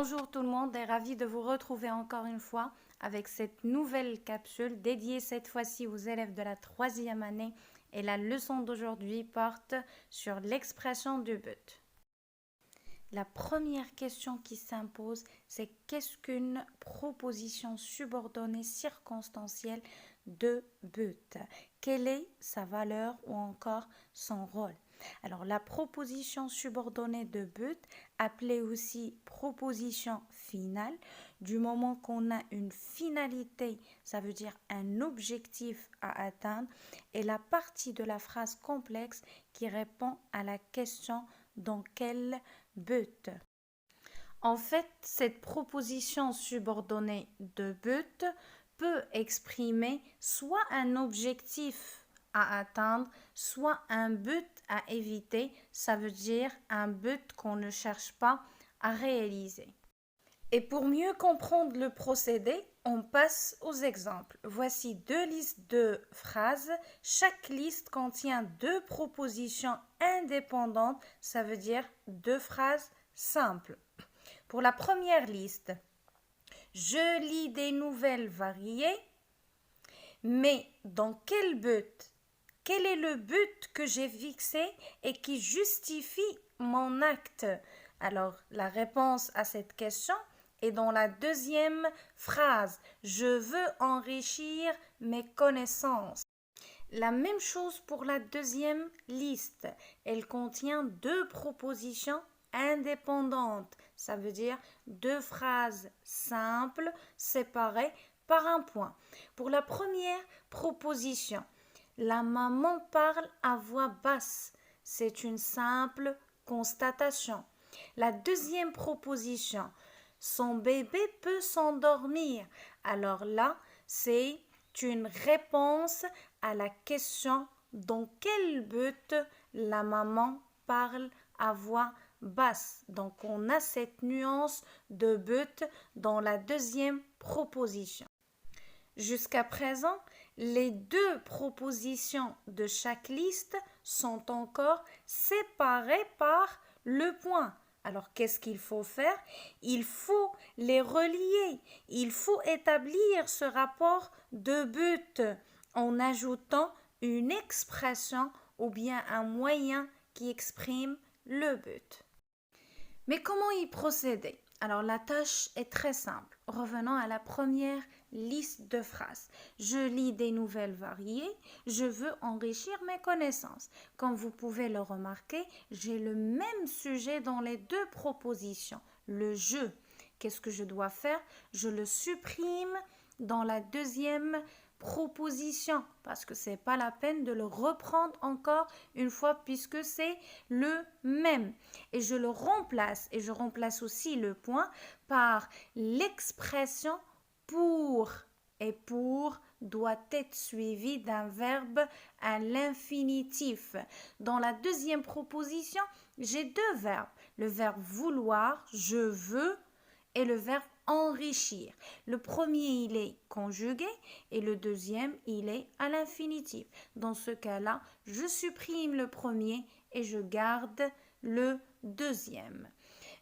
Bonjour tout le monde et ravi de vous retrouver encore une fois avec cette nouvelle capsule dédiée cette fois-ci aux élèves de la troisième année et la leçon d'aujourd'hui porte sur l'expression du but. La première question qui s'impose, c'est qu'est-ce qu'une proposition subordonnée circonstancielle de but? Quelle est sa valeur ou encore son rôle? Alors, la proposition subordonnée de but, appelée aussi proposition finale, du moment qu'on a une finalité, ça veut dire un objectif à atteindre, est la partie de la phrase complexe qui répond à la question dans quel but. En fait, cette proposition subordonnée de but peut exprimer soit un objectif à atteindre, soit un but à éviter, ça veut dire un but qu'on ne cherche pas à réaliser. Et pour mieux comprendre le procédé, on passe aux exemples. Voici deux listes de phrases. Chaque liste contient deux propositions indépendantes, ça veut dire deux phrases simples. Pour la première liste, je lis des nouvelles variées, mais dans quel but? Quel est le but que j'ai fixé et qui justifie mon acte? Alors, la réponse à cette question est dans la deuxième phrase. Je veux enrichir mes connaissances. La même chose pour la deuxième liste. Elle contient deux propositions indépendantes. Ça veut dire deux phrases simples séparées par un point. Pour la première proposition, la maman parle à voix basse. C'est une simple constatation. La deuxième proposition, son bébé peut s'endormir. Alors là, c'est une réponse à la question dans quel but la maman parle à voix basse. Donc on a cette nuance de but dans la deuxième proposition. Jusqu'à présent, les deux propositions de chaque liste sont encore séparées par le point. Alors, qu'est-ce qu'il faut faire? Il faut les relier. Il faut établir ce rapport de but en ajoutant une expression ou bien un moyen qui exprime le but. Mais comment y procéder? Alors, la tâche est très simple. Revenons à la première liste de phrases. Je lis des nouvelles variées, je veux enrichir mes connaissances. Comme vous pouvez le remarquer, j'ai le même sujet dans les deux propositions, le je. Qu'est-ce que je dois faire? Je le supprime dans la deuxième proposition parce que c'est pas la peine de le reprendre encore une fois puisque c'est le même et je le remplace et je remplace aussi le point par l'expression pour et pour doit être suivi d'un verbe à l'infinitif. Dans la deuxième proposition, j'ai deux verbes. Le verbe vouloir, je veux, et le verbe enrichir. Le premier, il est conjugué et le deuxième, il est à l'infinitif. Dans ce cas-là, je supprime le premier et je garde le deuxième.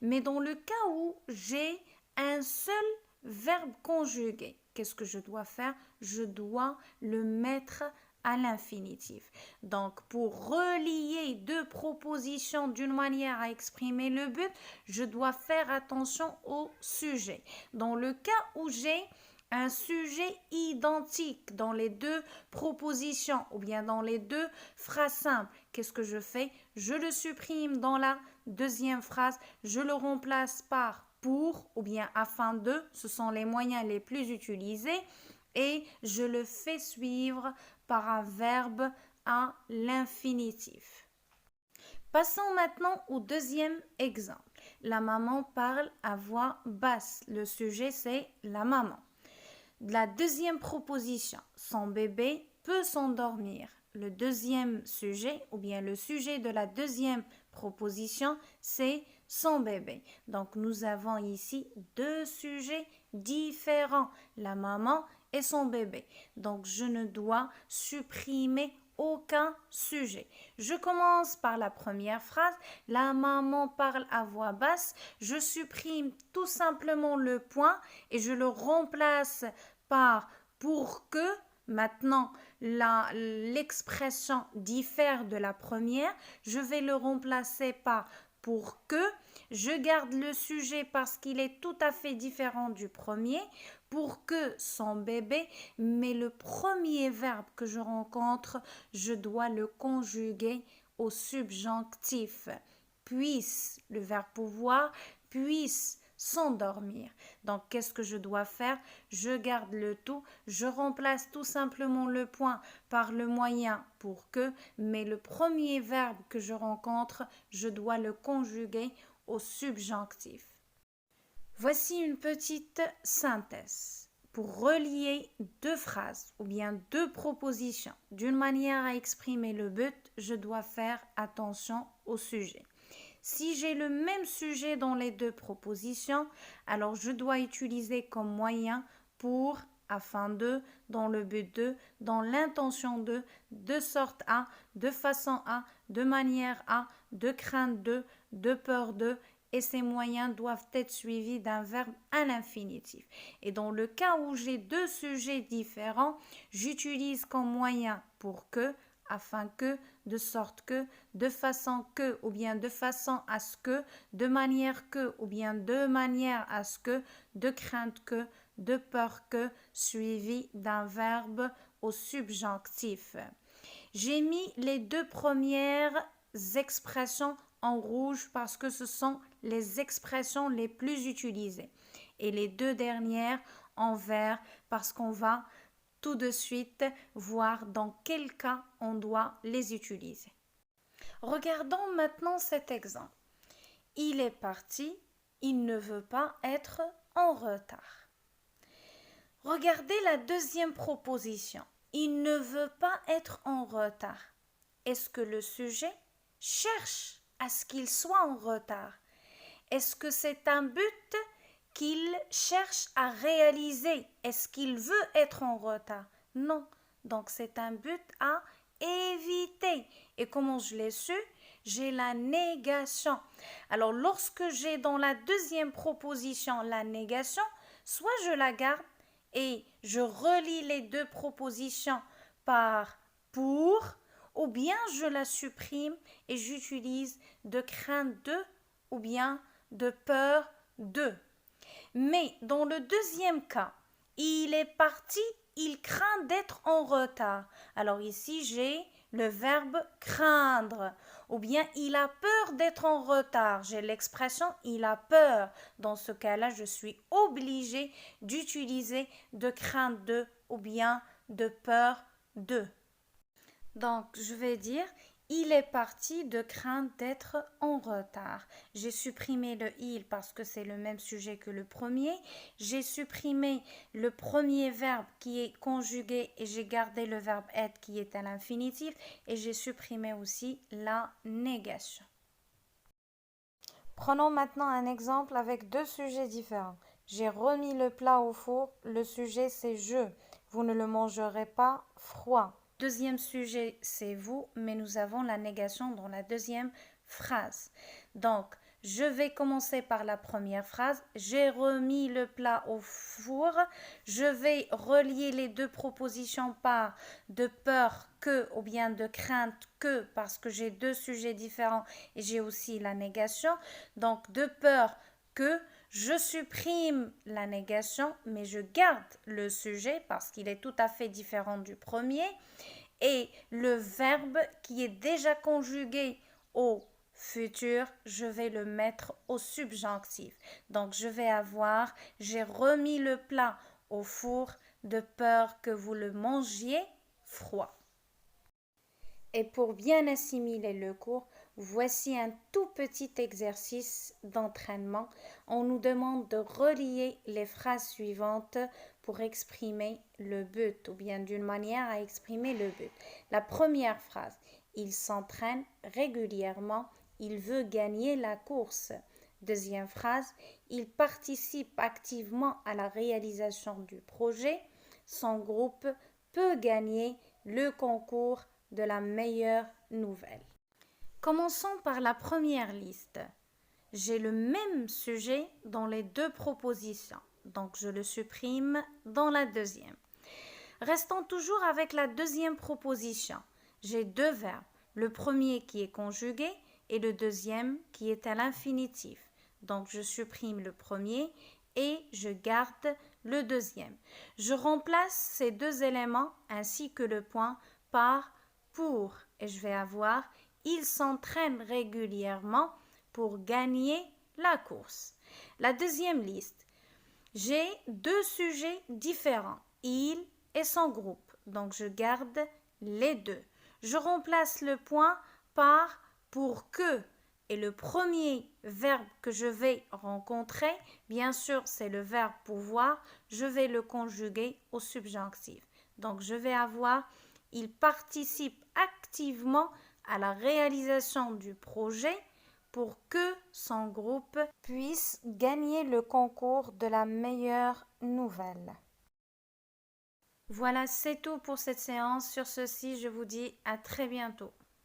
Mais dans le cas où j'ai un seul verbe conjugué, qu'est-ce que je dois faire? Je dois le mettre à l'infinitif. Donc, pour relier deux propositions d'une manière à exprimer le but, je dois faire attention au sujet. Dans le cas où j'ai un sujet identique dans les deux propositions ou bien dans les deux phrases simples, qu'est-ce que je fais? Je le supprime dans la deuxième phrase, je le remplace par pour ou bien afin de, ce sont les moyens les plus utilisés et je le fais suivre par un verbe à l'infinitif. Passons maintenant au deuxième exemple. La maman parle à voix basse. Le sujet, c'est la maman. La deuxième proposition, son bébé peut s'endormir. Le deuxième sujet, ou bien le sujet de la deuxième proposition, c'est son bébé. Donc, nous avons ici deux sujets différents, la maman et son bébé. Donc, je ne dois supprimer aucun sujet. Je commence par la première phrase. La maman parle à voix basse. Je supprime tout simplement le point et je le remplace par pour que. Maintenant, l'expression diffère de la première. Je vais le remplacer par pour que. Je garde le sujet parce qu'il est tout à fait différent du premier. Pour que son bébé, mais le premier verbe que je rencontre, je dois le conjuguer au subjonctif. Puisse, le verbe pouvoir, puisse s'endormir. Donc, qu'est-ce que je dois faire? Je garde le tout, je remplace tout simplement le point par le moyen pour que, mais le premier verbe que je rencontre, je dois le conjuguer au subjonctif. Voici une petite synthèse. Pour relier deux phrases ou bien deux propositions d'une manière à exprimer le but, je dois faire attention au sujet. Si j'ai le même sujet dans les deux propositions, alors je dois utiliser comme moyen pour, afin de, dans le but de, dans l'intention de sorte à, de façon à, de manière à, de crainte de peur de, et ces moyens doivent être suivis d'un verbe à l'infinitif. Et dans le cas où j'ai deux sujets différents, j'utilise comme moyen pour que, afin que, de sorte que, de façon que, ou bien de façon à ce que, de manière que, ou bien de manière à ce que, de crainte que, de peur que, suivi d'un verbe au subjonctif. J'ai mis les deux premières expressions en rouge parce que ce sont les expressions les plus utilisées et les deux dernières en vert parce qu'on va tout de suite voir dans quel cas on doit les utiliser. Regardons maintenant cet exemple. Il est parti, il ne veut pas être en retard. Regardez la deuxième proposition. Il ne veut pas être en retard. Est-ce que le sujet cherche à ce qu'il soit en retard? Est-ce que c'est un but qu'il cherche à réaliser? Est-ce qu'il veut être en retard? Non. Donc c'est un but à éviter. Et comment je l'ai su? J'ai la négation. Alors lorsque j'ai dans la deuxième proposition la négation, soit je la garde et je relie les deux propositions par pour, ou bien je la supprime et j'utilise de crainte de ou bien de peur de. Mais dans le deuxième cas, il est parti, il craint d'être en retard. Alors ici, j'ai le verbe craindre. Ou bien il a peur d'être en retard. J'ai l'expression il a peur. Dans ce cas-là, je suis obligée d'utiliser de crainte de ou bien de peur de. Donc, je vais dire il est parti de crainte d'être en retard. J'ai supprimé le il parce que c'est le même sujet que le premier. J'ai supprimé le premier verbe qui est conjugué et j'ai gardé le verbe être qui est à l'infinitif. Et j'ai supprimé aussi la négation. Prenons maintenant un exemple avec deux sujets différents. J'ai remis le plat au four. Le sujet c'est je. Vous ne le mangerez pas froid. Deuxième sujet, c'est vous, mais nous avons la négation dans la deuxième phrase. Donc, je vais commencer par la première phrase. J'ai remis le plat au four. Je vais relier les deux propositions par de peur que ou bien de crainte que parce que j'ai deux sujets différents et j'ai aussi la négation. Donc, de peur que. Je supprime la négation, mais je garde le sujet parce qu'il est tout à fait différent du premier. Et le verbe qui est déjà conjugué au futur, je vais le mettre au subjonctif. Donc, je vais avoir, j'ai remis le plat au four de peur que vous le mangiez froid. Et pour bien assimiler le cours, voici un tout petit exercice d'entraînement. On nous demande de relier les phrases suivantes pour exprimer le but ou bien d'une manière à exprimer le but. La première phrase, il s'entraîne régulièrement, il veut gagner la course. Deuxième phrase, il participe activement à la réalisation du projet. Son groupe peut gagner le concours de la meilleure nouvelle. Commençons par la première liste. J'ai le même sujet dans les deux propositions, donc je le supprime dans la deuxième. Restons toujours avec la deuxième proposition. J'ai deux verbes, le premier qui est conjugué et le deuxième qui est à l'infinitif. Donc je supprime le premier et je garde le deuxième. Je remplace ces deux éléments ainsi que le point par pour et je vais avoir il s'entraîne régulièrement pour gagner la course. La deuxième liste, j'ai deux sujets différents, il et son groupe, donc je garde les deux. Je remplace le point par pour que et le premier verbe que je vais rencontrer, bien sûr c'est le verbe pouvoir, je vais le conjuguer au subjonctif. Donc je vais avoir il participe activement à la réalisation du projet pour que son groupe puisse gagner le concours de la meilleure nouvelle. Voilà, c'est tout pour cette séance. Sur ceci, je vous dis à très bientôt.